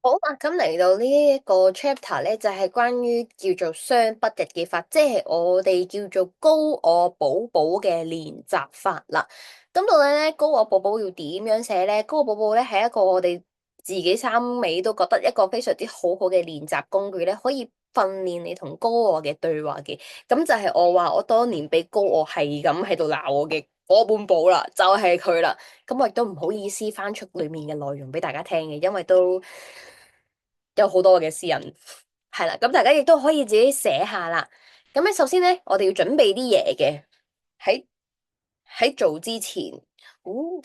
好啊，咁嚟到呢一個 chapter 咧，就係關於叫做雙筆日記法，即係我哋叫做高我寶寶嘅練習法啦。咁到底咧，高我寶寶要點樣寫咧？高我寶寶咧係一個我哋自己三尾都覺得一個非常之好好嘅練習工具咧，可以訓練你同高我嘅對話嘅。咁就係我話我當年俾高我係咁喺度鬧我嘅嗰本簿啦，就係佢啦。咁我亦都唔好意思翻出裏面嘅內容俾大家聽嘅，因為都有好多嘅私隱，係啦，咁大家亦都可以自己寫下啦。咁咧，首先咧，我哋要準備啲嘢嘅，喺喺做之前，哦，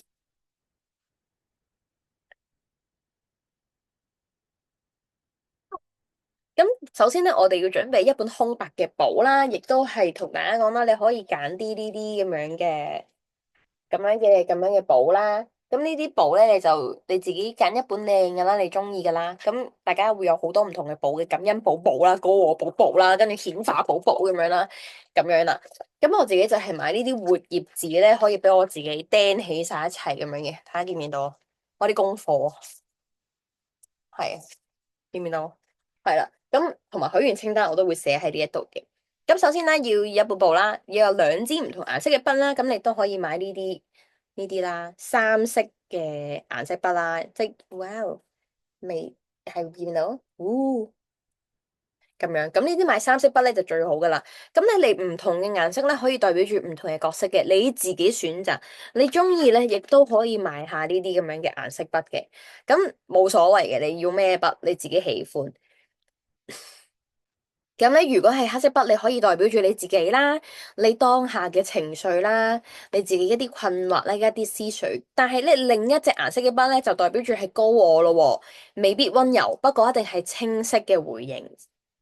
咁首先咧，我哋要準備一本空白嘅簿啦，亦都係同大家講啦，你可以揀啲呢啲咁樣嘅簿啦。咁呢啲簿咧，你自己揀一本靚嘅啦，你中意嘅啦。咁大家會有好多唔同嘅簿嘅，感恩簿簿啦，高我簿簿啦，跟住顯化簿簿咁樣啦，咁樣啦。咁我自己就係買呢啲活頁紙咧，可以俾我自己釘起晒一齊咁樣嘅。睇下見唔見到？我啲功課係啊，見唔見到？係啦。咁同埋許願清單我都會寫喺呢一度嘅。咁首先咧，要一本簿啦，要有兩支唔同顏色嘅筆啦。咁你都可以買呢啲啦，三色嘅顏色筆啦，即係哇哦，未係見到，咁樣。咁呢啲買三色筆咧就最好噶啦。咁你唔同嘅顏色咧，可以代表住唔同嘅角色嘅，你自己選擇。你中意咧，亦都可以買下呢啲咁樣嘅顏色筆嘅。咁冇所謂嘅，你要咩筆你自己喜歡。咁咧，如果係黑色筆，你可以代表住你自己啦，你當下嘅情緒啦，你自己一啲困惑咧，一啲思緒。但係咧，另一隻顏色嘅筆咧，就代表住係高我咯喎，未必溫柔，不過一定係清晰嘅回應。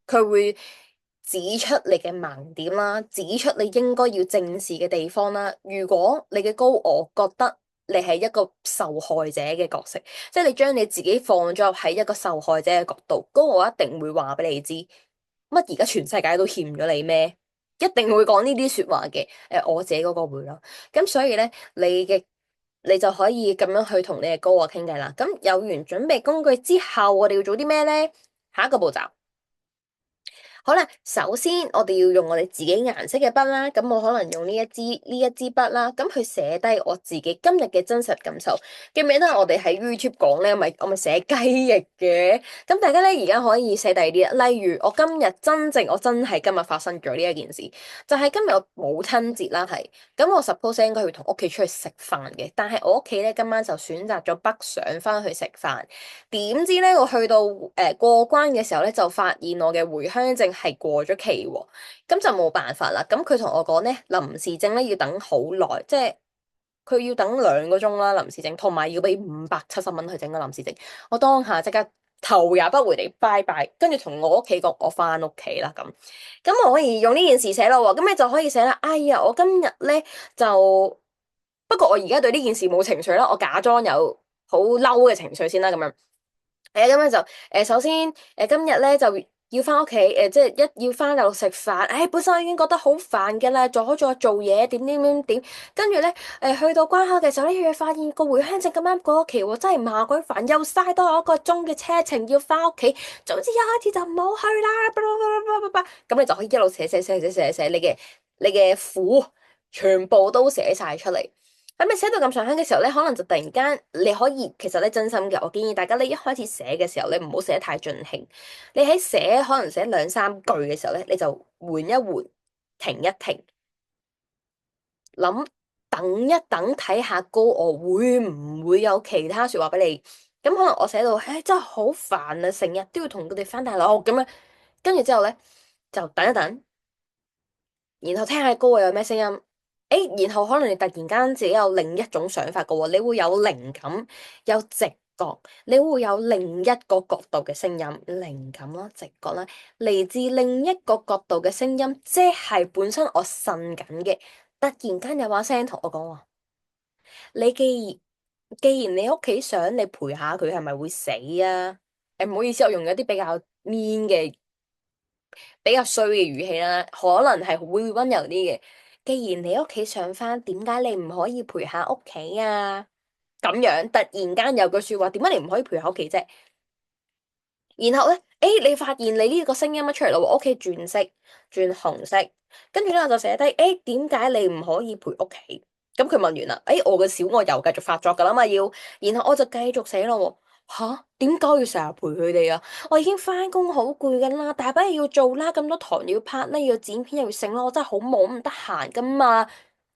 佢會指出你嘅盲點啦，指出你應該要正視嘅地方啦。如果你嘅高我覺得你係一個受害者嘅角色，即係你將你自己放咗入喺一個受害者嘅角度，高我一定會話俾你知。乜而家全世界都欠咗你咩？一定會講呢啲說話嘅。我自己嗰個會咯。咁所以咧，你就可以咁樣去同你嘅高我傾偈啦。咁有完準備工具之後，我哋要做啲咩咧？下一個步驟。好啦，首先我哋要用我哋自己顏色嘅筆啦，咁我可能用呢一支筆啦，咁去寫低我自己今日嘅真實感受。記唔記得我哋喺 YouTube 講咧，我咪寫雞翼嘅？咁大家咧而家可以寫第二啲，例如我真係今日發生咗呢一件事，就係今日我母親節啦，係，咁我 suppose 應該要同屋企出去食飯嘅，但係我屋企咧今晚就選擇咗北上翻去食飯。點知咧，我去到過關嘅時候咧，就發現我嘅回鄉證係過咗期喎，咁就冇辦法啦。咁佢同我講咧，臨時證咧要等好耐，即係佢要等2個鐘啦，臨時證，同埋要俾570蚊去整個臨時證。我當下即刻頭也不回地拜拜，跟住同我屋企講我翻屋企啦咁。咁我可以用呢件事寫咯喎，咁你就可以寫啦。哎呀，我今日咧就不過我而家對呢件事冇情緒啦，我假裝有好嬲嘅情緒先啦，咁樣。係啊，咁樣就首先今日咧就要翻屋企即係一要翻大陸食飯，本身我已經覺得好煩嘅啦，阻咗做嘢點點點點，跟住咧去到關口嘅時候咧，又發現個回鄉證咁啱過咗期喎，真係麻鬼煩，又嘥多我1個鐘嘅車程要翻屋企，總之一開始就唔好去啦，咁你就可以一路寫你嘅苦，全部都寫晒出嚟。咁你寫到咁上下嘅時候咧，可能就突然間你可以，其實咧真心嘅，我建議大家咧一開始寫嘅時候咧，唔好寫得太盡興。你喺可能寫2、3句嘅時候咧，你就緩一緩，停一停，諗等一等，睇下高我會唔會有其他說話俾你。咁可能我寫到，真係好煩啊，成日都要同佢哋翻大陸咁樣，跟住之後咧就等一等。然後聽下歌會有咩聲音，然後可能你突然間自己有另一種想法嘅喎，你會有靈感，有直覺，你會有另一個角度嘅聲音，靈感啦，直覺啦，嚟自另一個角度嘅聲音，即係本身我呻緊嘅，突然間有把聲同我講話，你既然你屋企想你陪下佢，係咪會死啊？唔好意思，我用咗啲比較 mean 嘅。比較衰嘅語氣啦，可能係會溫柔啲嘅。既然你屋企想返，點解你唔可以陪下屋企啊？咁樣突然間有句說話，點解你唔可以陪下屋企啫？然後咧，你發現你呢個聲音一出嚟咯喎，OK 轉色，轉紅色，跟住咧我就寫低，點解你唔可以陪屋企？咁佢問完啦，我嘅小我又繼續發作噶啦嘛要，然後我就繼續寫咯喎，吓，點解要成日陪佢哋啊？我已經翻工好攰噶啦，大把嘢要做啦，咁多堂要拍咧，要剪片又要剩啦，我真係好忙唔得閒噶嘛。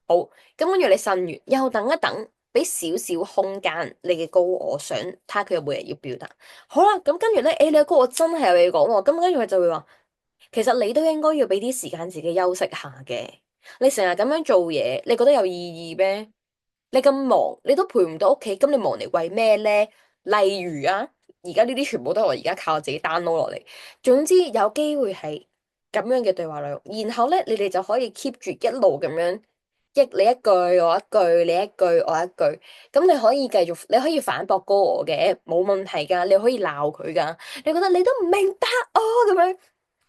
好，咁跟住你呻完，又等一等，俾少少空間你嘅高我想睇下佢有冇嘢要表達。好啦，咁跟住咧，你嘅高我真係有嘢講喎，咁跟住佢就會話，其實你都應該要俾啲時間自己休息下嘅。你成日咁樣做嘢，你覺得有意義咩？你咁忙，你都陪唔到屋企，咁你忙嚟為咩咧？例如啊，而家呢啲全部都係我而家靠自己 download 落嚟。總之有機會係咁樣嘅對話內容，然後咧你哋就可以 keep 住一路咁樣你一句我一句，你一句我一句，咁你可以繼續，你可以反駁高我嘅，冇問題噶，你可以鬧佢噶，你覺得你都唔明白我咁樣。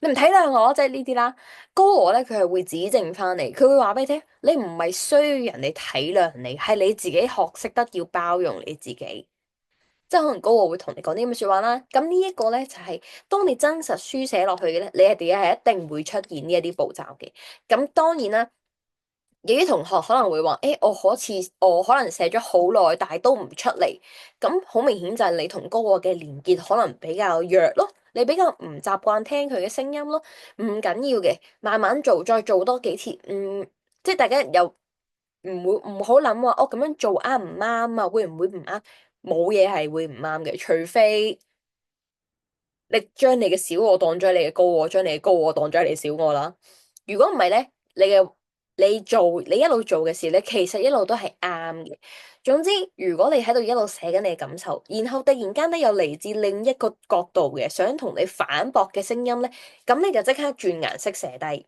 你唔體諒我，即係呢啲啦。高我咧，佢係會指正翻你，佢會話俾你聽，你唔係需要人哋體諒你，係你自己學識得要包容你自己。即係可能高我會同你講啲咁嘅說話啦。咁呢一個咧就係、當你真實書寫落去嘅咧，你係第係一定會出現呢一啲步驟嘅。咁當然啦。有啲同學可能會話，我可能寫咗好耐，但係都唔出嚟。咁好明顯就係你同高我嘅連結可能比較弱咯，你比較唔習慣聽佢嘅聲音咯。唔緊要嘅，慢慢做，再做多幾次。即係大家又唔好諗話，我咁樣做啱唔啱啊？會唔會唔啱？冇嘢係會唔啱嘅，除非你將你嘅小我當咗你嘅高我，將你嘅高我當咗你小我啦。如果唔係咧，你一路做嘅事咧，其實一路都係啱嘅。總之，如果你喺度一路寫緊你嘅感受，然後突然間咧有嚟自另一個角度嘅想同你反駁嘅聲音咧，咁你就即刻轉顏色寫低。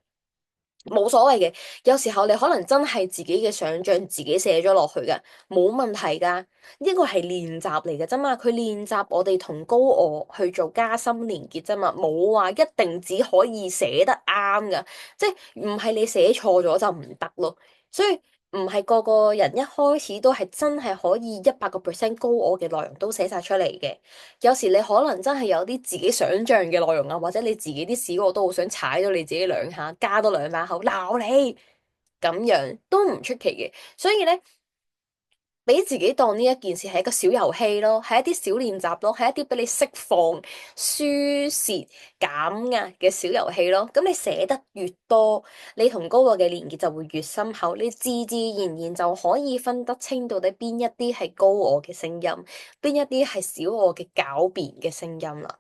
冇所謂嘅，有時候你可能真係自己嘅想象自己寫咗落去嘅，冇問題噶。呢個係練習嚟嘅啫嘛，佢練習我哋同高我去做加深連結啫嘛，冇話一定只可以寫得啱噶，即係唔係你寫錯咗就唔得咯。所以唔係個個人一開始都係真係可以100%高我嘅內容都寫晒出嚟嘅。有時你可能真係有啲自己想象嘅內容啊，或者你自己啲小我都好想踩到你自己兩下，加多兩把口鬧你，咁樣都唔出奇嘅。所以咧，俾自己當呢一件事係一個小遊戲咯，係一啲小練習咯，係一啲俾你釋放、抒泄、減壓嘅小遊戲咯。咁你寫得越多，你同高我嘅連結就會越深厚，你自自然然就可以分得清到底邊一啲係高我嘅聲音，邊一啲係小我嘅狡辯嘅聲音啦。